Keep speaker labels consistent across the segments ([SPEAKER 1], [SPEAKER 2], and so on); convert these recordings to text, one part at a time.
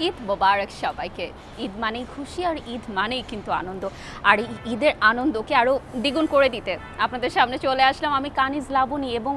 [SPEAKER 1] ঈদ মোবারক সবাইকে। ঈদ মানেই খুশি আর ঈদ মানেই কিন্তু আনন্দ। আর এই ঈদের আনন্দকে আরও দ্বিগুণ করে দিতে আপনাদের সামনে চলে আসলাম আমি কানিজ লাবণী। এবং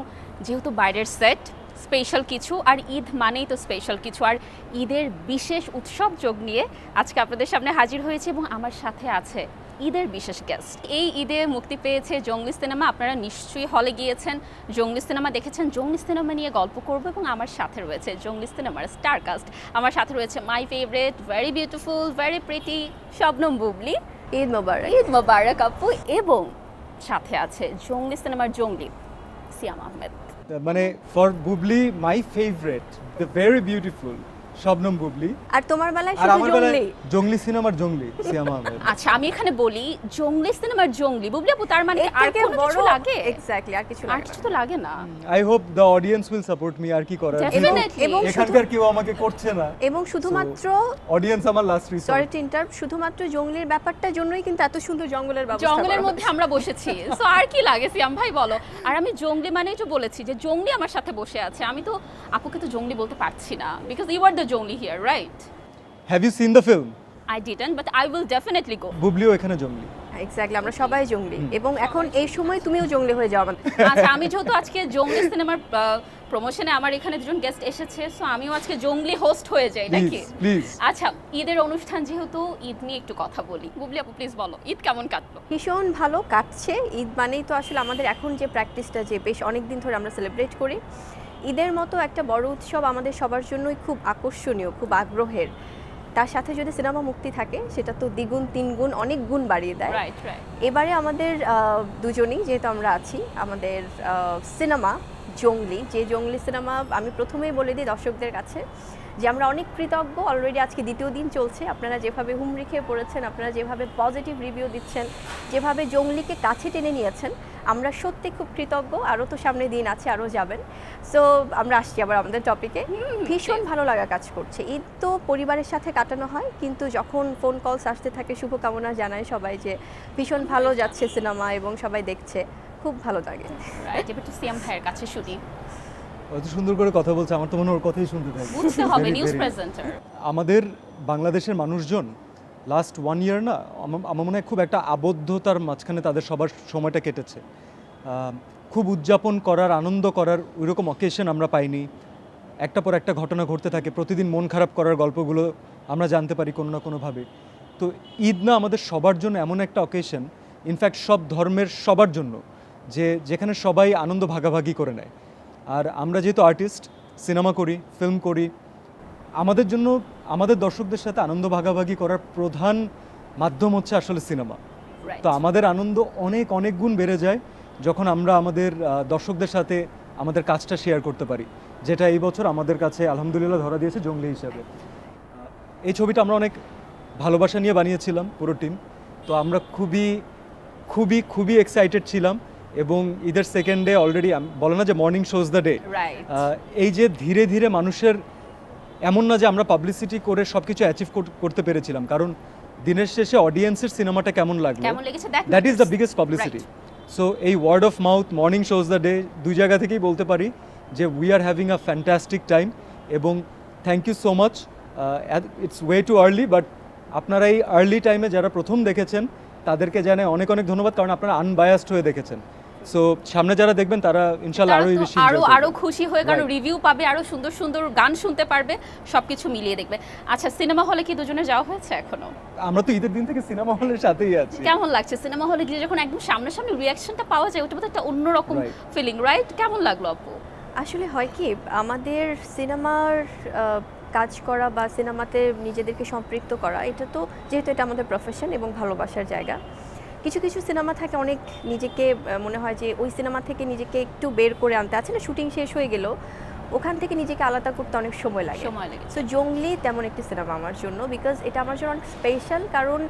[SPEAKER 1] যেহেতু বাইরের সেট স্পেশাল কিছু, আর ঈদ মানেই তো স্পেশাল কিছু, আর ঈদের বিশেষ উৎসব যোগ নিয়ে আজকে আপনাদের সামনে হাজির হয়েছে এবং আমার সাথে আছে ঈদের বিশেষ গেস্ট। এই ঈদে মুক্তি পেয়েছে জঙ্গলি সিনেমা। আপনারা নিশ্চয়ই হলে গিয়েছেন, জঙ্গলি সিনেমা দেখেছেন। জঙ্গলি সিনেমা নিয়ে গল্প করব এবং আমার সাথে রয়েছে জঙ্গলি সিনেমার স্টার কাস্ট। আমার সাথে রয়েছে my favourite, very beautiful, very pretty Shabnam Bubly.
[SPEAKER 2] Eid Mubarak.
[SPEAKER 1] Eid Mubarak আপু। এবং সাথে আছে জঙ্গলি সিনেমার জঙ্গলি সিয়াম আহমেদ।
[SPEAKER 3] মানে for Bubly my favourite the very beautiful Shabnam Bubly,
[SPEAKER 2] আর তোমার বেলায়
[SPEAKER 3] আর
[SPEAKER 2] শুধু
[SPEAKER 3] আমার বেলায়
[SPEAKER 2] জঙ্গলি।
[SPEAKER 3] জঙ্গলি সিনেমার জঙ্গলি সিয়াম আহমেদ।
[SPEAKER 1] আচ্ছা, আমি এখানে বলি জঙ্গলি সিনেমার জঙ্গলি বুবলি আপু, তার মানে
[SPEAKER 2] এর
[SPEAKER 1] আর
[SPEAKER 2] থেকে
[SPEAKER 1] কোনো কিছু
[SPEAKER 2] বড়
[SPEAKER 1] লাগে?
[SPEAKER 2] এক্স্যাক্টলি, আর কিছু
[SPEAKER 1] আর
[SPEAKER 2] লাগে
[SPEAKER 1] কিছু
[SPEAKER 2] না।
[SPEAKER 1] তো লাগে না।
[SPEAKER 3] I hope the audience will support me. আর কি করার,
[SPEAKER 1] Definitely.
[SPEAKER 2] এবং
[SPEAKER 3] এখানকার কেউ আমাকে করছে না,
[SPEAKER 2] এবং শুধুমাত্র
[SPEAKER 3] অডিয়েন্স আমার last
[SPEAKER 2] sorry
[SPEAKER 3] resort.
[SPEAKER 2] To interrupt, শুধুমাত্র জঙ্গলির ব্যাপারটার জন্যই কিন্তু এত সুন্দর জঙ্গলের ব্যবস্থা
[SPEAKER 1] জঙ্গলের
[SPEAKER 2] করা
[SPEAKER 1] মধ্যে আমরা বসেছি, সো আর কি লাগে সিয়াম ভাই বলো। আর আমি জঙ্গলি মানেই তো বলেছি যে জঙ্গলি আমার সাথে বসে আছে। আমি তো আপুকে তো জঙ্গলি বলতে পারছি না, because you are the Jongli here, right?
[SPEAKER 3] Have you seen the film?
[SPEAKER 1] I didn't, but I will definitely go.
[SPEAKER 3] বুবলিও এখানে জঙ্গলি।
[SPEAKER 2] এক্স্যাক্টলি, আমরা সবাই জঙ্গলি। এবং এখন এই সময় তুমিও জঙ্গলি হয়ে যাও আমাদের।
[SPEAKER 1] আচ্ছা, আমি যেহেতু আজকে জঙ্গলি সিনেমার প্রমোশনে আমার এখানে দুজন গেস্ট এসেছে, সো আমিও আজকে জঙ্গলি হোস্ট হয়ে যাই নাকি?
[SPEAKER 3] প্লিজ।
[SPEAKER 1] আচ্ছা, ঈদের অনুষ্ঠান যেহেতু, ঈদ নিয়ে একটু কথা বলি। বুবলি আপু প্লিজ বলো, ঈদ কেমন কাটলো?
[SPEAKER 2] ভীষণ ভালো কাটছে। ঈদ মানেই তো আসলে আমাদের এখন যে প্র্যাকটিসটা, যে বেশ অনেক দিন ধরে আমরা সেলিব্রেট করি, ঈদের মতো একটা বড় উৎসব আমাদের সবার জন্যই খুব আকর্ষণীয়, খুব আগ্রহের। তার সাথে যদি সিনেমা মুক্তি থাকে, সেটা তো দ্বিগুণ তিনগুণ অনেক গুণ বাড়িয়ে দেয়।
[SPEAKER 1] Right right.
[SPEAKER 2] এবারে আমাদের দুজনেই যেহেতু আমরা আছি, আমাদের সিনেমা জঙ্গলি, যে জঙ্গলি সিনেমা, আমি প্রথমেই বলে দিই দর্শকদের কাছে যে আমরা অনেক কৃতজ্ঞ। অলরেডি আজকে দ্বিতীয় দিন চলছে। আপনারা যেভাবে হুমড়ি খেয়ে পড়েছেন, আপনারা যেভাবে পজিটিভ রিভিউ দিচ্ছেন, যেভাবে জঙ্গলিকে কাছে টেনে নিয়েছেন, আমরা সত্যি খুব কৃতজ্ঞ। আরও তো সামনে দিন আছে, আরও যাবেন। সো আমরা আসছি আবার আমাদের টপিকে। ভীষণ ভালো লাগা কাজ করছে। ঈদ তো পরিবারের সাথে কাটানো হয়, কিন্তু যখন ফোন কলস আসতে থাকে, শুভকামনা জানায় সবাই যে ভীষণ ভালো যাচ্ছে সিনেমা এবং সবাই দেখছে, খুব ভালো লাগে।
[SPEAKER 1] রাইট, এবার তো সিয়াম ভাইয়ের কাছে শুনি।
[SPEAKER 3] অত সুন্দর করে কথা বলছে, আমার তো মনে হয় ওর কথাই শুনতে থাকি।
[SPEAKER 1] বুঝতে হবে,
[SPEAKER 3] Very,
[SPEAKER 1] নিউজ
[SPEAKER 3] very.
[SPEAKER 1] প্রেজেন্টার।
[SPEAKER 3] আমাদের বাংলাদেশের মানুষজন লাস্ট 1 ইয়ার না, আমার মনে হয় খুব একটা আবদ্ধতার মাঝখানে তাদের সবার সময়টা কেটেছে। খুব উদযাপন করার, আনন্দ করার ওইরকম অকেশন আমরা পাইনি। একটা পর একটা ঘটনা ঘটতে থাকে, প্রতিদিন মন খারাপ করার গল্পগুলো আমরা জানতে পারি কোনো না কোনোভাবে। তো ঈদ না আমাদের সবার জন্য এমন একটা অকেশন, ইনফ্যাক্ট সব ধর্মের সবার জন্য, যেখানে সবাই আনন্দ ভাগাভাগি করে নেয়। আর আমরা যেহেতু আর্টিস্ট, সিনেমা করি, ফিল্ম করি, আমাদের জন্য আমাদের দর্শকদের সাথে আনন্দ ভাগাভাগি করার প্রধান মাধ্যম হচ্ছে আসলে সিনেমা। তো আমাদের আনন্দ অনেক অনেক গুণ বেড়ে যায় যখন আমরা আমাদের দর্শকদের সাথে আমাদের কাজটা শেয়ার করতে পারি, যেটা এই বছর আমাদের কাছে আলহামদুলিল্লাহ ধরা দিয়েছে জঙ্গলি হিসাবে। এই ছবিটা আমরা অনেক ভালোবাসা নিয়ে বানিয়েছিলাম পুরো টিম। তো আমরা খুবই খুবই খুবই এক্সাইটেড ছিলাম। এবং ঈদের সেকেন্ড ডে অলরেডি বলে না যে morning shows the day,
[SPEAKER 1] right.
[SPEAKER 3] এই যে ধীরে ধীরে মানুষের, এমন না যে আমরা পাবলিসিটি করে সব কিছু অ্যাচিভ করতে পেরেছিলাম, কারণ দিনের শেষে অডিয়েন্সের সিনেমাটা কেমন লাগলো,
[SPEAKER 1] কেমন লেগেছে দেখ,
[SPEAKER 3] that is the biggest publicity. So এই word of mouth, morning shows the day, দুই জায়গা থেকেই বলতে পারি যে we are having a fantastic time. এবং thank you so much. It's way too early, but আপনারা এই আর্লি টাইমে যারা প্রথম দেখেছেন তাদেরকে জানাই অনেক অনেক ধন্যবাদ, কারণ আপনারা আনবায়াসড হয়ে দেখেছেন। সো সামনে যারা দেখবেন তারা ইনশাআল্লাহ আরো বেশি
[SPEAKER 1] আরো খুশি হয়ে, কারণ
[SPEAKER 3] Right.
[SPEAKER 1] রিভিউ পাবে, আরো সুন্দর সুন্দর গান শুনতে পারবে, সবকিছু মিলিয়ে দেখবে। আচ্ছা, সিনেমা হলে কি দুজনে যাওয়া হয়েছে এখনো?
[SPEAKER 3] আমরা তো ঈদের দিন থেকে সিনেমা হলের সাথেই আছি।
[SPEAKER 1] কেমন লাগছে সিনেমা হলে গিয়ে যখন একদম সামনাসামনি রিয়াকশনটা পাওয়া যায়, ওটা বোধহয় একটা অন্যরকম
[SPEAKER 3] Right.
[SPEAKER 1] Feeling, right? কেমন লাগলো আপু?
[SPEAKER 2] আসলে হয় কি, আমাদের সিনেমার কাজ করা বা সিনেমাতে নিজেদেরকে সম্পৃক্ত করা, এটা তো যেহেতু এটা আমাদের প্রফেশন এবং ভালোবাসার জায়গা, কিছু কিছু সিনেমা থাকে অনেক নিজেকে মনে হয় যে ওই সিনেমা থেকে নিজেকে একটু বের করে আনতে, আছে না, শুটিং শেষ হয়ে গেল, ওখান থেকে নিজেকে আলাদা করতে অনেক সময় লাগে। সো জঙ্গলি তেমন একটি সিনেমা আমার জন্য, বিকজ এটা আমার জন্য অনেক স্পেশাল। কারণ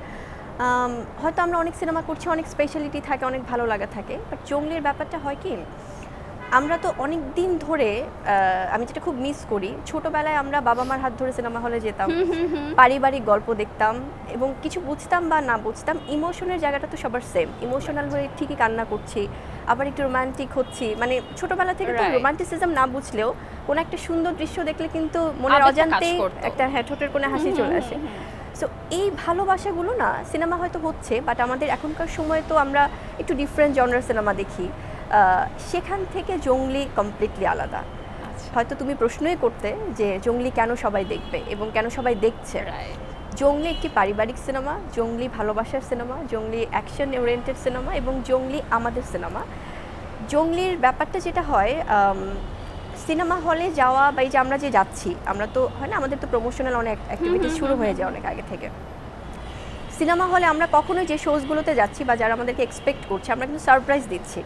[SPEAKER 2] হয়তো আমরা অনেক সিনেমা করছি, অনেক স্পেশালিটি থাকে, অনেক ভালো লাগা থাকে, বাট জঙ্গলির ব্যাপারটা হয় কি, আমরা তো অনেক দিন ধরে আমি যেটা খুব মিস করি, ছোটবেলায় আমরা বাবা মার হাত ধরে সিনেমা হলে যেতাম, পারিবারিক গল্প দেখতাম এবং কিছু বুঝতাম বা না বুঝতাম, ইমোশনের জায়গাটা তো সবার সেম, ইমোশনাল হয়ে ঠিকই কান্না করছি, আবার একটু রোমান্টিক হচ্ছি, মানে ছোটবেলা থেকে তো
[SPEAKER 1] Right.
[SPEAKER 2] রোমান্টিসিজম না বুঝলেও কোনো একটা সুন্দর দৃশ্য দেখলে কিন্তু মনের
[SPEAKER 1] আবেগটা কাজ
[SPEAKER 2] অজান্তেই
[SPEAKER 1] করতো।
[SPEAKER 2] একটা ঠোঁটের কোণে হাসি চলে আসে। সো এই ভালোবাসাগুলো না সিনেমা হয়তো হচ্ছে, বাট আমাদের এখনকার সময় তো আমরা একটু ডিফারেন্ট জনরার সিনেমা দেখি, সেখান থেকে জংলি কমপ্লিটলি আলাদা।
[SPEAKER 1] আচ্ছা,
[SPEAKER 2] হয়তো তুমি প্রশ্নই করতে যে জংলি কেন সবাই দেখবে এবং কেন সবাই দেখছে।
[SPEAKER 1] right.
[SPEAKER 2] জংলি একটি পারিবারিক সিনেমা, জংলি ভালোবাসার সিনেমা, জংলি অ্যাকশন ওরিয়েন্টেড সিনেমা এবং জংলি আমাদের সিনেমা। জংলির ব্যাপারটা যেটা হয়, সিনেমা হলে যাওয়া বা এই যে আমরা যে যাচ্ছি, আমরা তো হয় না আমাদের তো প্রমোশনাল অনেক অ্যাক্টিভিটি শুরু হয়ে যায় অনেক আগে থেকে। সিনেমা হলে আমরা কখনোই যে শোজগুলোতে যাচ্ছি বা যারা আমাদেরকে এক্সপেক্ট করছে, আমরা কিন্তু সারপ্রাইজ দিচ্ছি।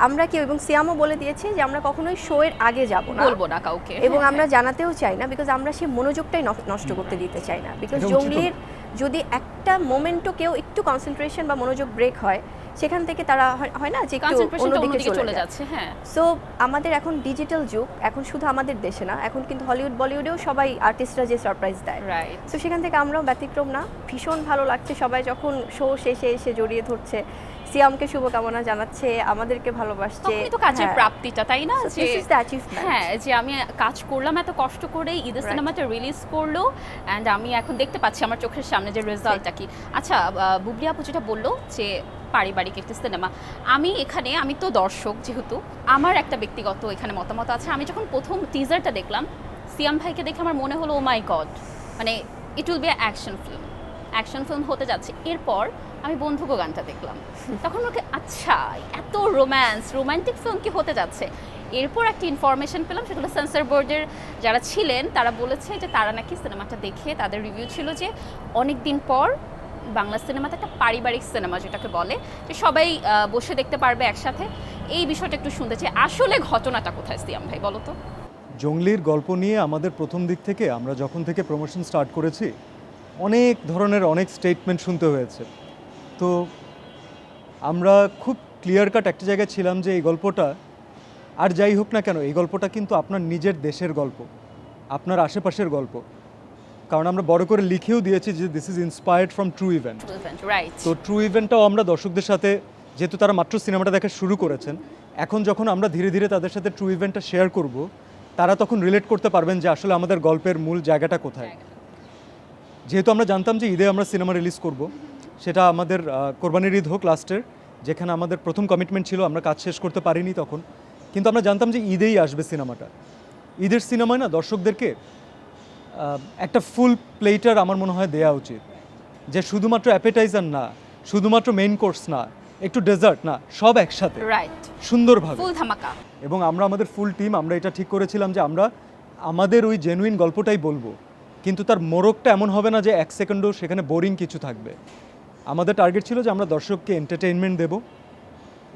[SPEAKER 2] আমরা কেউ, এবং সিয়ামও বলে দিয়েছে যে আমরা কখনোই শো এর আগে যাব না,
[SPEAKER 1] বলবো না কাউকে।
[SPEAKER 2] এবং
[SPEAKER 1] হ্যাঁ,
[SPEAKER 2] আমরা জানাতেও চাই না, বিকজ আমরা সেই মনোযোগটাই নষ্ট করতে দিতে চাই না। বিকজ
[SPEAKER 3] এটা উচিতও
[SPEAKER 2] জংলির যদি একটা মোমেন্টও কেউ একটু কনসেন্ট্রেশন বা মনোযোগ ব্রেক হয়, সেখান থেকে তারা হয় না যে একটু
[SPEAKER 1] কনসেন্ট্রেশনটা
[SPEAKER 2] অন্যদিকে চলে যায়।
[SPEAKER 1] যাচ্ছে। হ্যাঁ,
[SPEAKER 2] সো আমাদের এখন ডিজিটাল যুগ, এখন শুধু আমাদের দেশে না, এখন কিন্তু হলিউড বলিউডেও সবাই আর্টিস্টরা যে সারপ্রাইজ দেয়।
[SPEAKER 1] রাইট।
[SPEAKER 2] তো সেখান থেকে আমরাও ব্যতিক্রম না। ভীষণ ভালো লাগছে সবাই যখন শো শেষে এসে জড়িয়ে ধরছে, সিয়ামকে শুভকামনা জানাচ্ছে, আমাদেরকে ভালোবাসছে।
[SPEAKER 1] তখনই তো কাজের
[SPEAKER 2] হ্যাঁ।
[SPEAKER 1] প্রাপ্তিটা, তাই না?
[SPEAKER 2] So
[SPEAKER 1] যে
[SPEAKER 2] this is the achievement.
[SPEAKER 1] হ্যাঁ, যে আমি কাজ করলাম এত কষ্ট করে, ঈদের
[SPEAKER 2] Right.
[SPEAKER 1] সিনেমাটা রিলিজ করলো, অ্যান্ড আমি এখন দেখতে পাচ্ছি আমার চোখের সামনে যে রেজাল্টটা কি। আচ্ছা, বুবলি আপু যেটা বললো যে পারিবারিক একটি সিনেমা, আমি তো দর্শক, যেহেতু আমার একটা ব্যক্তিগত এখানে মতামত আছে। আমি যখন প্রথম টিজারটা দেখলাম, সিয়াম ভাইকে দেখে আমার মনে হলো ও মাই গড, মানে it will be action film হতে যাচ্ছে। এরপর আমি বন্ধুগো গানটা দেখলাম, তখন ওকে আচ্ছা এত রোমান্টিক ফিল্ম কি হতে যাচ্ছে। এরপর একটা ইনফরমেশন পেলাম, সেগুলো সেন্সর বোর্ডের যারা ছিলেন তারা বলেছে যে তারা নাকি সিনেমাটা দেখে তাদের রিভিউ ছিল যে অনেক দিন পর বাংলা সিনেমাতে একটা পারিবারিক সিনেমা যেটাকে বলে, যে সবাই বসে দেখতে পারবে একসাথে। এই বিষয়টা একটু শুনতে চাই, আসলে ঘটনাটা কোথায় সিয়াম ভাই বলো তো?
[SPEAKER 3] জংলির গল্প নিয়ে আমাদের প্রথম দিক থেকে, আমরা যখন থেকে প্রমোশন স্টার্ট করেছি, অনেক ধরনের অনেক স্টেটমেন্ট শুনতে হয়েছে। তো আমরা খুব ক্লিয়ার কাট একটা জায়গায় ছিলাম যে এই গল্পটা, আর যাই হোক না কেন, এই গল্পটা কিন্তু আপনার নিজের দেশের গল্প, আপনার আশেপাশের গল্প। কারণ আমরা বড় করে লিখেও দিয়েছি যে this is inspired from true event.
[SPEAKER 1] Right.
[SPEAKER 3] তো ট্রু ইভেন্টটাও আমরা দর্শকদের সাথে, যেহেতু তারা মাত্র সিনেমাটা দেখা শুরু করেছেন, এখন যখন আমরা ধীরে ধীরে তাদের সাথে ট্রু ইভেন্টটা শেয়ার করব, তারা তখন রিলেট করতে পারবেন যে আসলে আমাদের গল্পের মূল জায়গাটা কোথায়। যেহেতু আমরা জানতাম যে ঈদে আমরা সিনেমা রিলিজ করব, সেটা আমাদের কোরবানির ঈদ হোক লাস্টের, যেখানে আমাদের প্রথম কমিটমেন্ট ছিল, আমরা কাজ শেষ করতে পারিনি তখন, কিন্তু আমরা জানতাম যে ঈদেই আসবে সিনেমাটা। ঈদের সিনেমায় না দর্শকদেরকে একটা ফুল প্লেটার আমার মনে হয় দেওয়া উচিত, যে শুধুমাত্র অ্যাপেটাইজার না, শুধুমাত্র মেইন কোর্স না, একটু ডেজার্ট না, সব একসাথে
[SPEAKER 1] রাইট,
[SPEAKER 3] সুন্দরভাবে।
[SPEAKER 1] ফুল ধামাকা।
[SPEAKER 3] এবং আমরা আমাদের ফুল টিম আমরা এটা ঠিক করেছিলাম যে আমরা আমাদের ওই জেনুইন গল্পটাই বলবো, কিন্তু তার মোড়কটা এমন হবে না যে এক সেকেন্ডও সেখানে বোরিং কিছু থাকবে। আমাদের টার্গেট ছিল যে আমরা দর্শককে এন্টারটেইনমেন্ট দেব,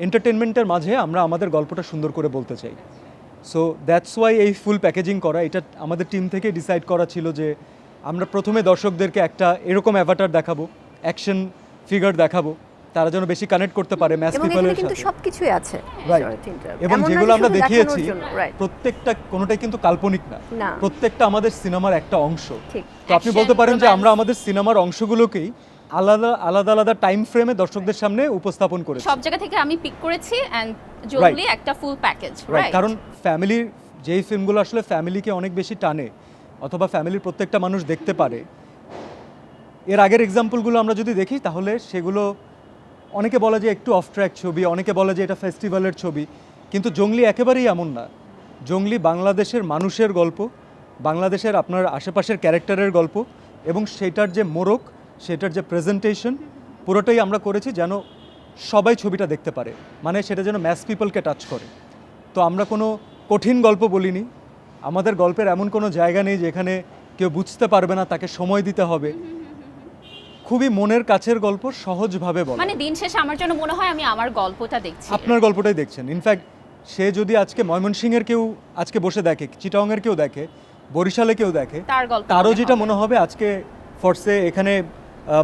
[SPEAKER 3] এন্টারটেইনমেন্টের মাঝে আমরা আমাদের গল্পটা সুন্দর করে বলতে চাই। সো দ্যাটস ওয়াই এই ফুল প্যাকেজিং করা, এটা আমাদের টিম থেকে ডিসাইড করা ছিল যে আমরা প্রথমে দর্শকদেরকে একটা এরকম অ্যাভাটার দেখাবো, অ্যাকশন ফিগার দেখাবো, তারা যেন বেশি কানেক্ট করতে পারে ম্যাস
[SPEAKER 2] এবং
[SPEAKER 3] পিপলের
[SPEAKER 2] এখানে কিন্তু
[SPEAKER 3] সাথে।
[SPEAKER 2] সবকিছুই আছে।
[SPEAKER 3] Right. এবং
[SPEAKER 2] এমন না যে
[SPEAKER 3] যেগুলো আমরা
[SPEAKER 2] শুধু
[SPEAKER 3] দেখিয়েছি
[SPEAKER 2] দেখানোর জন্য, right.
[SPEAKER 3] প্রত্যেকটা কোনোটাই কিন্তু কাল্পনিক না,
[SPEAKER 2] না।
[SPEAKER 3] প্রত্যেকটা আমাদের সিনেমার একটা অংশ।
[SPEAKER 2] ঠিক।
[SPEAKER 3] তো আপনি
[SPEAKER 1] Action,
[SPEAKER 3] বলতে পারেন যে
[SPEAKER 1] romance.
[SPEAKER 3] আমরা আমাদের সিনেমার অংশগুলোকেই আলাদা আলাদা আলাদা টাইম ফ্রেমে দর্শকদের সামনে উপস্থাপন করেছি।
[SPEAKER 1] সব জায়গা থেকে আমি পিক করেছি, এন্ড জলদি একটা ফুল প্যাকেজ। রাইট,
[SPEAKER 3] কারণ ফ্যামিলির যেই ফিল্মগুলো আসলে ফ্যামিলিকে অনেক বেশি টানে, অথবা ফ্যামিলির প্রত্যেকটা মানুষ দেখতে পারে, এর আগের এক্সাম্পলগুলো আমরা যদি দেখি তাহলে সেগুলো অনেকে বলে যে একটু অফ ট্র্যাক ছবি, অনেকে বলে যে এটা ফেস্টিভ্যালের ছবি, কিন্তু জংলি একেবারেই এমন না। জংলি বাংলাদেশের মানুষের গল্প, বাংলাদেশের আপনার আশেপাশের ক্যারেক্টারের গল্প, এবং সেটার যে মোড়ক, সেটার যে প্রেজেন্টেশন, পুরোটাই আমরা করেছি যেন সবাই ছবিটা দেখতে পারে, মানে সেটা যেন ম্যাস পিপলকে টাচ করে। তো আমরা কোনো কঠিন গল্প বলিনি, আমাদের গল্পের এমন কোনো জায়গা নেই যেখানে কেউ বুঝতে পারবে না, তাকে সময় দিতে হবে। খুবই মনের কাছের গল্প, সহজভাবে বলা।
[SPEAKER 1] মানে দিন শেষে আমার জন্য মনে হয় আমি আমার গল্পটা দেখছি।
[SPEAKER 3] আপনার গল্পটাই দেখছেন। ইনফ্যাক্ট সে যদি আজকে ময়মনসিংহের কেউ আজকে বসে দেখে, চিটাগংয়ের কেউ দেখে, বরিশালে কেউ দেখে,
[SPEAKER 1] তার গল্প
[SPEAKER 3] তারও
[SPEAKER 1] মনে
[SPEAKER 3] যেটা
[SPEAKER 1] হবে।
[SPEAKER 3] মনে হবে আজকে ফোর্সে এখানে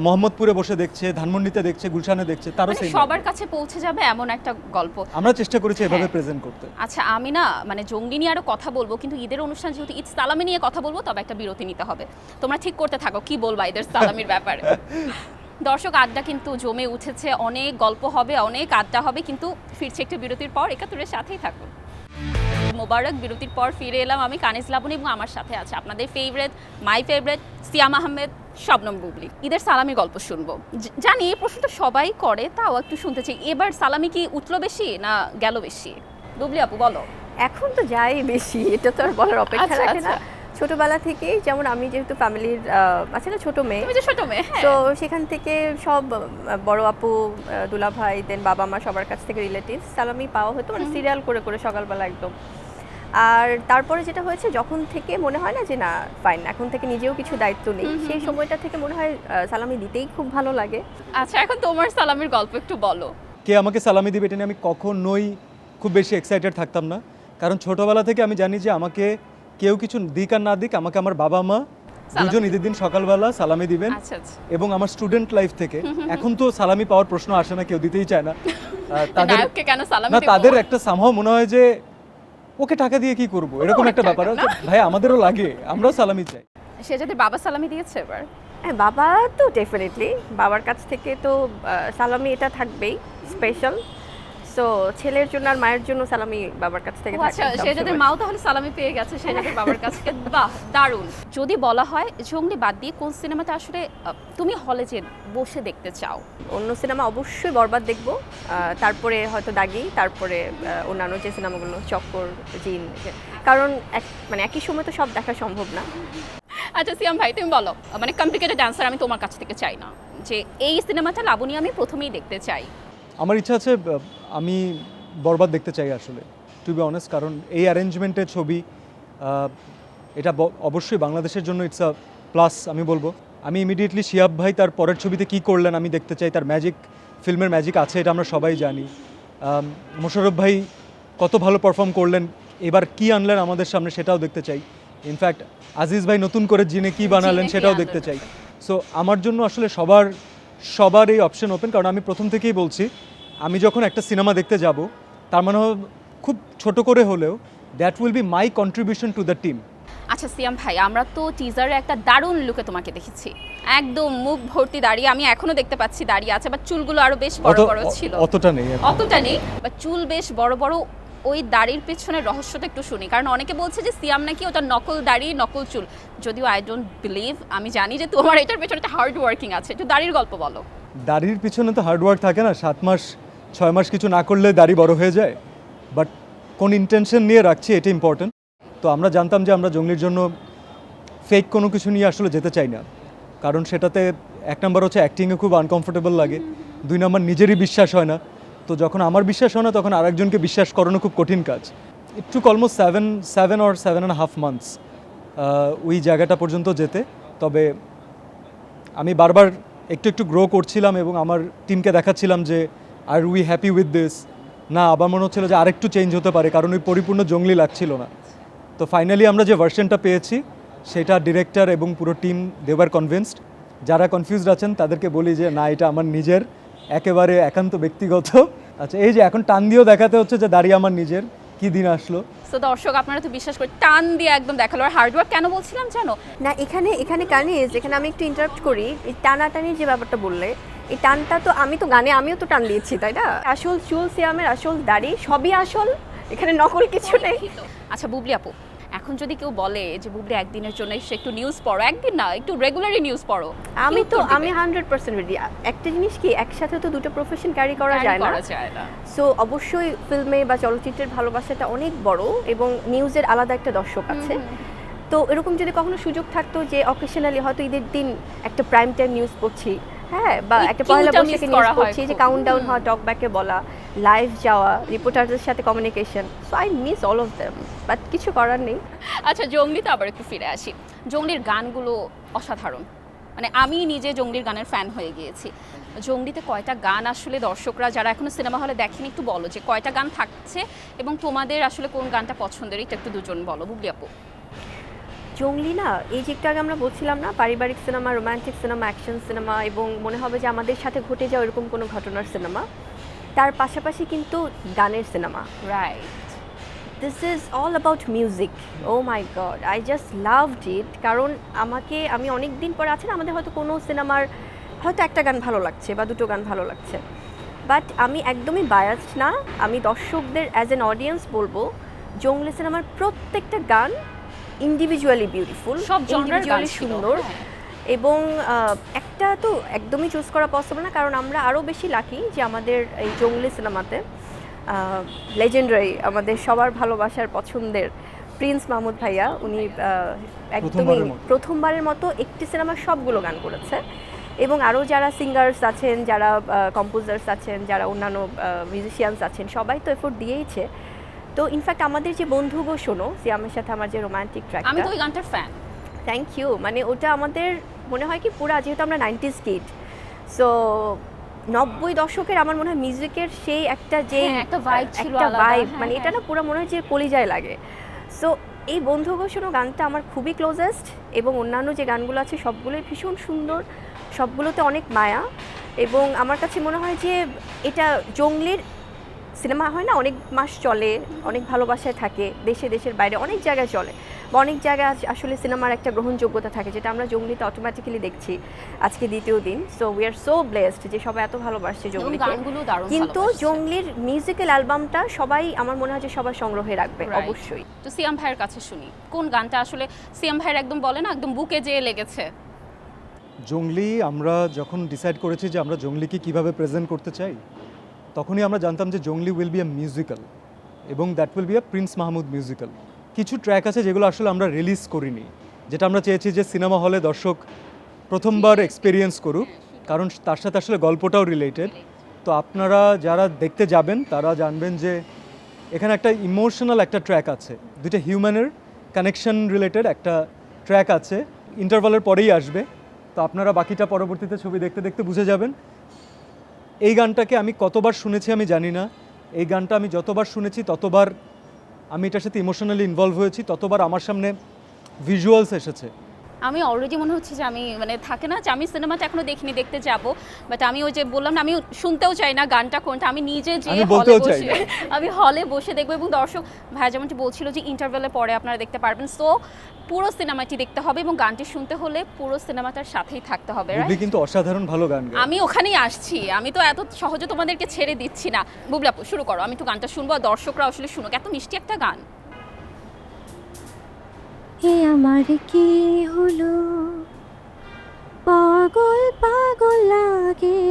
[SPEAKER 3] মোহাম্মদপুরে বসে দেখছে, ধানমন্ডিতে দেখছে, গুলশানে দেখছে, তারও
[SPEAKER 1] মানে
[SPEAKER 3] সেই
[SPEAKER 1] সবার কাছে পৌঁছে যাবে এমন একটা গল্প।
[SPEAKER 3] আমরা চেষ্টা করেছি এভাবে
[SPEAKER 1] হ্যাঁ।
[SPEAKER 3] প্রেজেন্ট করতে।
[SPEAKER 1] আচ্ছা আমি না মানে জঙ্গলি নিয়ে আরো কথা বলবো, কিন্তু ঈদের অনুষ্ঠান যেহেতু ঈদ সালামি নিয়ে কথা বলবো, তবে একটা বিরতি নিতে হবে। তোমরা ঠিক করতে থাকো কি বলবা ঈদের সালামির ব্যাপারে। দর্শক আড্ডা কিন্তু জমে উঠেছে, অনেক গল্প হবে, অনেক আড্ডা হবে, কিন্তু ফিরছে একটু বিরতির পর। একাত্তরের সাথেই থাকুন। মোবারক, বিরতির পর ফিরে এলাম আমি কানিজ লাবণী, এবং আমার সাথে আছে আপনাদের ফেভারিট, মাই ফেভারিট সিয়াম আহমেদ, শবনম বুবলি। ঈদের সালামি গল্প শুনবো। জানি এই প্রশ্নটা সবাই করে, তাও একটু শুনতে চাই, এবার সালামি কি উঠলো বেশি না গেল বেশি? বুবলি আপু বলো।
[SPEAKER 2] এখন তো যাই বেশি, এটা তো আর বলার অপেক্ষা
[SPEAKER 1] আচ্ছা,
[SPEAKER 2] রাখে না।
[SPEAKER 1] আচ্ছা।
[SPEAKER 2] ছোটবেলা থেকেই যেমন আমি যেহেতু ফ্যামিলির আছে না ছোট মেয়ে,
[SPEAKER 1] তুমি যে ছোট মেয়ে, হ্যাঁ।
[SPEAKER 2] তো সেখান থেকে সব বড় আপু, দুলা ভাই, দেন বাবা মা, সবার কাছ থেকে রিলেটিভস সালামি পাওয়া হতো, মানে সিরিয়াল করে করে সকালবেলা একদম। আর তারপরে যেটা হয়েছে, যখন থেকে মনে হয় না যে না ফাইন, এখন থেকে নিজেও কিছু দায়িত্ব নেই, সেই সময়টা থেকে মনে হয় সালামি দিতেই খুব ভালো লাগে।
[SPEAKER 1] আচ্ছা এখন তোমার সালামির গল্প একটু বলো।
[SPEAKER 3] কে আমাকে সালামি দিবে এটা নিয়ে আমি কখনোই খুব বেশি এক্সাইটেড থাকতাম না, কারণ ছোটবেলা থেকে আমি জানি যে আমাকে কেউ কিছু দিক আর না দিক, আমাকে আমার বাবা মা দুজন ঈদের দিন সকালবেলা সালামি দিবেন।
[SPEAKER 1] আচ্ছা আচ্ছা।
[SPEAKER 3] এবং আমার স্টুডেন্ট লাইফ থেকে এখন তো সালামি পাওয়ার প্রশ্ন আসে না, কেউ দিতেই চায় না। তাদের
[SPEAKER 1] নায়ককে কেন সালামি
[SPEAKER 3] না,
[SPEAKER 1] দেব?
[SPEAKER 3] তাদের একটা সামহাও মনে হয় যে ওকে টাকা দিয়ে কি করব, এরকম একটা ব্যাপার আছে। ভাই আমাদেরও লাগে, আমরাও সালামি চাই।
[SPEAKER 1] সে যাদের বাবা সালামি দিয়েছে এবার।
[SPEAKER 2] হ্যাঁ, বাবা তো ডেফিনেটলি, বাবার কাছ থেকে তো সালামি এটা থাকবেই স্পেশাল। সো ছেলের জন্য আর মায়ের জন্য সালামি বাবার কাছ থেকে
[SPEAKER 1] ও আচ্ছা,
[SPEAKER 2] থাকে
[SPEAKER 1] সে যাদের
[SPEAKER 2] সবসময়।
[SPEAKER 1] মাও তাহলে সালামি পেয়ে গেছে, সে যাদের বাবার কাছ থেকে। বাহ, দারুণ। যদি বলা হয় জঙ্গলি বাদ দিয়ে কোন সিনেমাটা আসলে তুমি হলে যে বসে দেখতে চাও?
[SPEAKER 2] অন্য সিনেমা অবশ্যই বরবাদ দেখবো, তারপরে হয়তো দাগি, তারপরে অন্যান্য যে সিনেমাগুলো চক্কর, জিন, কারণ মানে একই সময় তো সব দেখা সম্ভব না।
[SPEAKER 1] আচ্ছা সিয়াম ভাই তুমি বলো, মানে কমপ্লিকেটেড অ্যান্সার আমি তোমার কাছ থেকে চাই না, যে এই সিনেমাটা লাবণী আমি প্রথমেই দেখতে চাই।
[SPEAKER 3] আমার ইচ্ছা আছে আমি বরবাদ দেখতে চাই আসলে, টু বি অনেস্ট, কারণ এই অ্যারেঞ্জমেন্টের ছবি এটা অবশ্যই বাংলাদেশের জন্য ইটস আ প্লাস আমি বলবো। আমি ইমিডিয়েটলি শিহাব ভাই তার পরের ছবিতে কি করলেন আমি দেখতে চাই, তার ম্যাজিক, ফিল্মের ম্যাজিক আছে, এটা আমরা সবাই জানি। মোশাররফ ভাই কত ভালো পারফর্ম করলেন, এবার কি আনলেন আমাদের সামনে সেটাও দেখতে চাই। ইনফ্যাক্ট আজিজ ভাই নতুন করে জিনে কি বানালেন
[SPEAKER 1] জিনে কি
[SPEAKER 3] সেটাও
[SPEAKER 1] আনলেন
[SPEAKER 3] দেখতে চাই। সো আমার জন্য আসলে সবার এই অপশন ওপেন, কারণ আমি প্রথম থেকেই বলছি আমি যখন একটা সিনেমা দেখতে যাব, তার মানে খুব ছোট করে হলেও that will be my contribution to the team.
[SPEAKER 1] আচ্ছা সিয়াম ভাই, আমরা তো টিজারে একটা দারুণ লুকে তোমাকে দেখেছি, একদম মুখ ভর্তি দাঁড়িয়ে, আমি এখনো দেখতে পাচ্ছি দাঁড়িয়ে আছে, বাট চুলগুলো আরো বেশ বড় বড় ছিল।
[SPEAKER 3] অতটা নেই,
[SPEAKER 1] অতটা নেই, বাট চুল বেশ বড় বড়। ওই দাড়ির পেছনের রহস্যটা একটু শুনি, কারণ অনেকে বলছে যে সিয়াম নাকি ওটা নকল দাড়ি, নকল চুল। যদিও আই ডোন্ট বিলিভ, আমি জানি যে তোমার এটার পেছনে একটা হার্ড ওয়ার্কিং আছে। একটু দাড়ির গল্প বলো।
[SPEAKER 3] দাড়ির পিছনে তো হার্ডওয়ার্ক থাকে না, 7 মাস 6 মাস কিছু না করলে দাড়ি বড় হয়ে যায়, বাট কোন ইন্টেনশন নিয়ে রাখছি এটা ইম্পর্টেন্ট। তো আমরা জানতাম যে আমরা জঙ্গলির জন্য ফেক কোনো কিছু নিয়ে আসলে যেতে চাই না, কারণ সেটাতে এক নম্বর হচ্ছে অ্যাক্টিংয়ে খুব আনকমফোর্টেবল লাগে, 2 নম্বর নিজেরই বিশ্বাস হয় না। তো যখন আমার বিশ্বাস হয় না তখন আরেকজনকে বিশ্বাস করানো খুব কঠিন কাজ। ইট টুক অলমোস্ট 7.5 মান্থস ওই জায়গাটা পর্যন্ত যেতে। তবে আমি বারবার একটু একটু গ্রো করছিলাম এবং আমার টিমকে দেখাচ্ছিলাম যে আর উই হ্যাপি উইথ দিস, না আবার মনে হচ্ছিল যে আরেকটু চেঞ্জ হতে পারে, কারণ ওই পরিপূর্ণ জঙ্গলি লাগছিল না। তো ফাইনালি আমরা যে ভার্সনটা পেয়েছি সেটা ডিরেক্টর এবং পুরো টিম দে ওয়ার কনভিন্সড। যারা কনফিউজড আছেন তাদেরকে বলি যে না, এটা আমার নিজের একেবারে একান্ত ব্যক্তিগত। আচ্ছা, এই যে এখন টান দিয়েও দেখাতে হচ্ছে যে দাঁড়িয়ে আমার নিজের, কি দিন আসলো।
[SPEAKER 1] সো দর্শক আপনারা তো বিশ্বাস করে টান দিয়ে একদম দেখালো। আর হার্ডওয়ার্ক কেন বলছিলাম জানো?
[SPEAKER 2] না, এখানে কানিজ, এখানে আমি একটু ইন্টারাপ্ট করি। এই টানাটানির যে ব্যাপারটা বললে, এই টানটা তো আমিও তো টান দিয়েছি, তাই না? আসল চুল, সিয়ামের আসল দাড়ি, সবই আসল, এখানে নকল কিছু নেই।
[SPEAKER 1] আচ্ছা বুবলি আপু, এখন যদি কেউ বলে যে বুবলি একদিনের জন্য এসে একটু নিউজ পড়ো, একদিন না একটু রেগুলারই নিউজ পড়ো,
[SPEAKER 2] আমি
[SPEAKER 1] কি উত্তর দিবে?
[SPEAKER 2] 100% রেডি। একটা জিনিস কি, একসাথে তো দুটো প্রফেশন ক্যারি করা
[SPEAKER 1] Carry
[SPEAKER 2] যায় না।
[SPEAKER 1] করা যায় না।
[SPEAKER 2] সো অবশ্যই ফিল্মে বা চলচ্চিত্রের ভালোবাসাটা অনেক বড়, এবং নিউজের আলাদা একটা দর্শক আছে। তো এরকম যদি কখনো সুযোগ থাকতো যে অকেশনালি হয়তো ঈদের দিন একটা প্রাইম টাইম নিউজ পড়ছি, হ্যাঁ, বা
[SPEAKER 1] এই
[SPEAKER 2] একটা পয়লা
[SPEAKER 1] কিউটা
[SPEAKER 2] বৈশাখে
[SPEAKER 1] miss
[SPEAKER 2] নিউজ
[SPEAKER 1] করা হয়
[SPEAKER 2] পড়ছি, যে
[SPEAKER 1] খুব।
[SPEAKER 2] কাউন্টডাউন হওয়া, টক ব্যাকে বলা, লাইভ যাওয়া, রিপোর্টারদের সাথে communication. So I miss all of them, but কিছু করার নেই।
[SPEAKER 1] আচ্ছা জঙ্গলিতে আবার একটু ফিরে আসি। জঙ্গলির গানগুলো অসাধারণ, মানে আমি নিজে জঙ্গলির গানের ফ্যান হয়ে গিয়েছি। জঙ্গলিতে কয়টা গান আসলে দর্শকরা যারা এখনো সিনেমা হলে দেখেনি একটু বলো যে কয়টা গান থাকছে, এবং তোমাদের আসলে কোন গানটা পছন্দের, এটা একটু দুজন বলো। বুবলি আপু।
[SPEAKER 2] জংলি না, এই যে একটু আগে আমরা বলছিলাম না, পারিবারিক cinema, romantic cinema, action cinema, এবং মনে হবে যে আমাদের সাথে ঘটে যাওয়া এরকম কোনো ঘটনার সিনেমা, তার পাশাপাশি কিন্তু গানের cinema.
[SPEAKER 1] Right.
[SPEAKER 2] This is all about music. Oh my God, I just loved it. কারণ আমি অনেক দিন পরে আছে না, আমাদের হয়তো কোনো সিনেমার হয়তো একটা গান ভালো লাগছে বা দুটো গান ভালো লাগছে, বাট আমি একদমই বায়াসড না। আমি দর্শকদের অ্যাজ অ্যান অডিয়েন্স বলবো, জংলি সিনেমার প্রত্যেকটা গান ইন্ডিভিজুয়ালি বিউটিফুল,
[SPEAKER 1] সব জনরার গান
[SPEAKER 2] ইন্ডিভিজুয়ালি
[SPEAKER 1] ছিল,
[SPEAKER 2] সুন্দর।
[SPEAKER 1] হ্যাঁ।
[SPEAKER 2] এবং একটা তো একদমই চুজ করা পসিবল না, কারণ আমরা আরও বেশি লাকি যে আমাদের এই জংলি সিনেমাতে লেজেন্ডারি, আমাদের সবার ভালোবাসার পছন্দের প্রিন্স মাহমুদ ভাইয়া, উনি একদমই প্রথমবারের মতো একটি সিনেমার সবগুলো গান করেছে। এবং আরও যারা সিঙ্গার্স আছেন, যারা কম্পোজার্স আছেন, যারা অন্যান্য মিউজিশিয়ানস আছেন, সবাই তো এফোর্ট দিয়েইছে। তো ইনফ্যাক্ট আমাদের যে বন্ধু গো শোনো, সিয়ামের সাথে আমার যে রোমান্টিক ট্র্যাক,
[SPEAKER 1] আমি তো ওই গানটার ফ্যান।
[SPEAKER 2] Thank you. মানে ওটা আমাদের মনে হয় কি পুরা, যেহেতু আমরা 90s কিড, সো 90 দশকের আমার মনে হয় মিউজিকের সেই একটা যে
[SPEAKER 1] একটা ভাইব ছিল,
[SPEAKER 2] একটা
[SPEAKER 1] আলাদা।
[SPEAKER 2] ভাইব,
[SPEAKER 1] হ্যাঁ,
[SPEAKER 2] মানে এটা
[SPEAKER 1] হ্যাঁ।
[SPEAKER 2] না পুরো মনে হয় যে কলিজায় লাগে। সো এই বন্ধু গো শোনো গানটা আমার খুবই ক্লোজেস্ট, এবং অন্যান্য যে গানগুলো আছে সবগুলোই ভীষণ সুন্দর, সবগুলোতে অনেক মায়া। এবং আমার কাছে মনে হয় যে এটা জংলির সিনেমা হয় না, অনেক মাস চলে, অনেক ভালোবাসায় থাকে, দেশে দেশের বাইরে অনেক জায়গায় চলে, বা অনেক জায়গায় আসলে সিনেমার একটা গ্রহণযোগ্যতা থাকে, যেটা আমরা জংলিতে অটোমেটিক্যালি দেখছি আজকে দ্বিতীয় দিন। So we are so blessed যে সবাই এত ভালোবাসছে জংলিকে।
[SPEAKER 1] গানগুলো দারুণ
[SPEAKER 2] কিন্তু
[SPEAKER 1] ভালোবাসছে।
[SPEAKER 2] জংলির মিউজিক্যাল অ্যালবামটা সবাই, আমার মনে হয় যে সবাই সংগ্রহে রাখবে
[SPEAKER 1] Right.
[SPEAKER 2] অবশ্যই।
[SPEAKER 1] তো সিয়াম ভাইয়ের কাছে শুনি, কোন গানটা আসলে সিয়াম ভাইয়ের একদম বলে না, একদম বুকে যেয়ে লেগেছে?
[SPEAKER 3] জংলি আমরা যখন ডিসাইড করেছি যে আমরা জংলিকে কিভাবে প্রেজেন্ট করতে চাই, তখনই আমরা জানতাম যে জংলি উইল বি আ মিউজিক্যাল, এবং that will be a Prince Mahmud musical. কিছু ট্র্যাক আছে যেগুলো আসলে আমরা রিলিজ করিনি, যেটা আমরা চেয়েছি যে সিনেমা হলে দর্শক প্রথমবার এক্সপিরিয়েন্স করুক, কারণ তার সাথে আসলে গল্পটাও রিলেটেড। তো আপনারা যারা দেখতে যাবেন তারা জানবেন যে এখানে একটা ইমোশনাল একটা ট্র্যাক আছে, দুইটা হিউম্যানের কানেকশন রিলেটেড একটা ট্র্যাক আছে, ইন্টারভালের পরেই আসবে। তো আপনারা বাকিটা পরবর্তীতে ছবি দেখতে দেখতে বুঝে যাবেন। এই গানটাকে আমি কতবার শুনেছি আমি জানি না, এই গানটা আমি যতবার শুনেছি ততবার আমি এটার সাথে ইমোশনালি ইনভলভ হয়েছি, ততবার আমার সামনে ভিজুয়ালস এসেছে।
[SPEAKER 1] আমি অলরেডি মনে হচ্ছে যে আমি মানে থাকে না যে আমি সিনেমাটা এখনো দেখিনি, দেখতে যাব, বাট আমি ওই যে বললাম না, আমি শুনতেও চাই না গানটা কোনটা, আমি নিজে যে
[SPEAKER 3] আমি
[SPEAKER 1] হলে
[SPEAKER 3] বলতেও চাই
[SPEAKER 1] বসে
[SPEAKER 3] না।
[SPEAKER 1] আমি হলে বসে দেখবো। এবং দর্শক ভাই যেমনটি বলছিল যে ইন্টারভেলের পরে আপনারা দেখতে পারবেন। সো পুরো সিনেমাটি দেখতে হবে এবং গানটি শুনতে হলে পুরো সিনেমাটার সাথেই থাকতে হবে,
[SPEAKER 3] বুবলি
[SPEAKER 1] right?
[SPEAKER 3] কিন্তু অসাধারণ ভালো গান গায়।
[SPEAKER 1] আমি ওখানেই আসছি, আমি তো এত সহজে তোমাদেরকে ছেড়ে দিচ্ছি না। বুবলি আপু শুরু করো, আমি একটু গানটা শুনবো আর দর্শকরা আসলে শুনুক, এত মিষ্টি একটা গান।
[SPEAKER 4] এ আমার কি হলো, পাগল পাগল লাগে,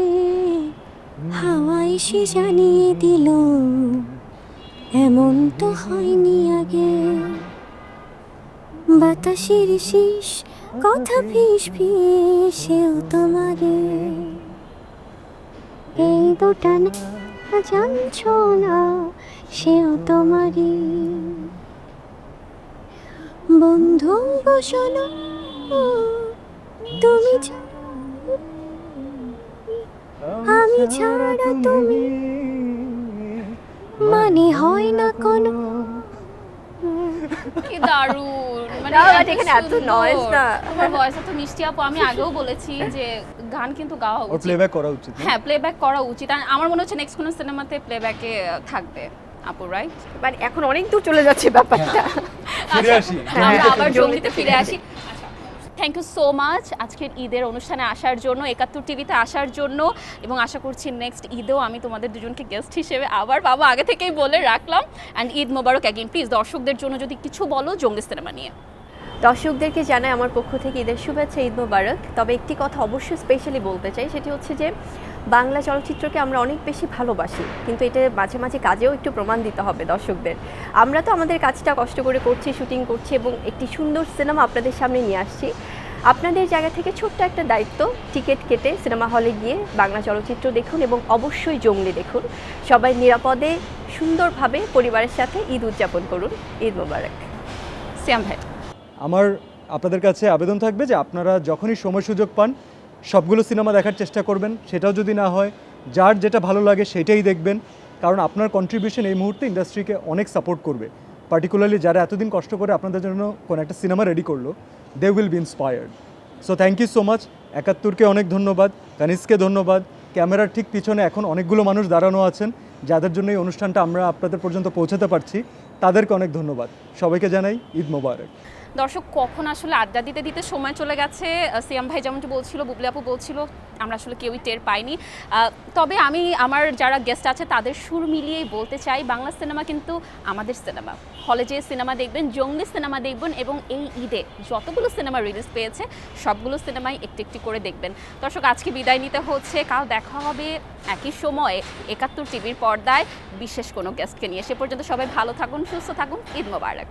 [SPEAKER 4] হাওয়া এসে জানিয়ে দিল এমন তো হয়নি আগে, বাতাসের শীষ কথা ফিস ফিসেও তোমারে, এই দুটা না জানছো না সেও তোমারে, বন্ধু গো শোনো তুমি আমি ছাড়া তুমি মানে হয় না কোনো।
[SPEAKER 1] কি দারুণ, মানে
[SPEAKER 2] না, but এখানে এত noise না।
[SPEAKER 1] তোমার ভয়েস এত মিষ্টি আপু। আমি আগেও বলেছি যে গান কিন্তু গাওয়া
[SPEAKER 3] ওর
[SPEAKER 1] উচিত,
[SPEAKER 3] প্লেব্যাক করা উচিত না?
[SPEAKER 1] হ্যাঁ প্লেব্যাক করা উচিত। আর আমার মনে হচ্ছে নেক্সট কোনো সিনেমাতে প্লেব্যাকে থাকবে আপু, রাইট?
[SPEAKER 2] মানে এখন অনেক দূর চলে যাচ্ছে ব্যাপারটা।
[SPEAKER 3] ফিরে আসি।
[SPEAKER 1] আমরা আবার জঙ্গলিতে ফিরে আসি। থ্যাংক ইউ সো মাচ আজকের ঈদের অনুষ্ঠানে আসার জন্য, 71 টিভিতে আসার জন্য, এবং আশা করছি নেক্সট ঈদেও আমি তোমাদের দুজনকে গেস্ট হিসেবে আবার পাবো, আগে থেকেই বলে রাখলাম। অ্যান্ড ঈদ মোবারক অ্যাগেন। প্লিজ দর্শকদের জন্য যদি কিছু বলো জঙ্গলি সিনেমা নিয়ে।
[SPEAKER 2] দর্শকদেরকে জানাই আমার পক্ষ থেকে ঈদের শুভেচ্ছা, ঈদ মোবারক। তবে একটি কথা অবশ্যই স্পেশালি বলতে চাই, সেটি হচ্ছে যে বাংলা চলচ্চিত্রকে আমরা অনেক বেশি ভালোবাসি, কিন্তু এটা মাঝে মাঝে কাজেও একটু প্রমাণ দিতে হবে দর্শকদের। আমরা তো আমাদের কাজটা কষ্ট করে করছি, শুটিং করছি, এবং একটি সুন্দর সিনেমা আপনাদের সামনে নিয়ে আসছি। আপনাদের জায়গা থেকে ছোট্ট একটা দায়িত্ব, টিকিট কেটে সিনেমা হলে গিয়ে বাংলা চলচ্চিত্র দেখুন, এবং অবশ্যই জঙ্গলি দেখুন। সবাই নিরাপদে সুন্দরভাবে পরিবারের সাথে ঈদ উদযাপন করুন। ঈদ মোবারক।
[SPEAKER 1] সিয়াম ভাই।
[SPEAKER 3] আমার আপনাদের কাছে আবেদন থাকবে যে আপনারা যখনই সময় সুযোগ পান সবগুলো সিনেমা দেখার চেষ্টা করবেন, সেটাও যদি না হয় যার যেটা ভালো লাগে সেটাই দেখবেন, কারণ আপনার কন্ট্রিবিউশন এই মুহূর্তে ইন্ডাস্ট্রিকে অনেক সাপোর্ট করবে। পার্টিকুলারলি যারা এতদিন কষ্ট করে আপনাদের জন্য কোনো একটা সিনেমা রেডি করলো, they will be inspired. So thank you so much. 71কে অনেক ধন্যবাদ, কানিজকে ধন্যবাদ। ক্যামেরার ঠিক পিছনে এখন অনেকগুলো মানুষ দাঁড়ানো আছেন যাদের জন্য এই অনুষ্ঠানটা আমরা আপনাদের পর্যন্ত পৌঁছাতে পারছি, তাদেরকে অনেক ধন্যবাদ। সবাইকে জানাই ঈদ মোবারক।
[SPEAKER 1] দর্শক, কখন আসলে আড্ডা দিতে দিতে সময় চলে গেছে, সিয়াম ভাই যেমনটি বলছিল, বুবলি আপু বলছিল, আমরা আসলে কেউই টের পাইনি। তবে আমি আমার যারা গেস্ট আছে তাদের সুর মিলিয়েই বলতে চাই, বাংলা সিনেমা কিন্তু আমাদের সিনেমা। হলে যে সিনেমা দেখবেন, জঙ্গলি সিনেমা দেখবেন, এবং এই ঈদে যতগুলো সিনেমা রিলিজ পেয়েছে সবগুলো সিনেমাই একটি একটি করে দেখবেন। দর্শক, আজকে বিদায় নিতে হচ্ছে, কাল দেখা হবে একই সময়ে 71 টিভির পর্দায় বিশেষ কোনো গেস্টকে নিয়ে। সে পর্যন্ত সবাই ভালো থাকুন, সুস্থ থাকুন। ঈদ মোবারক।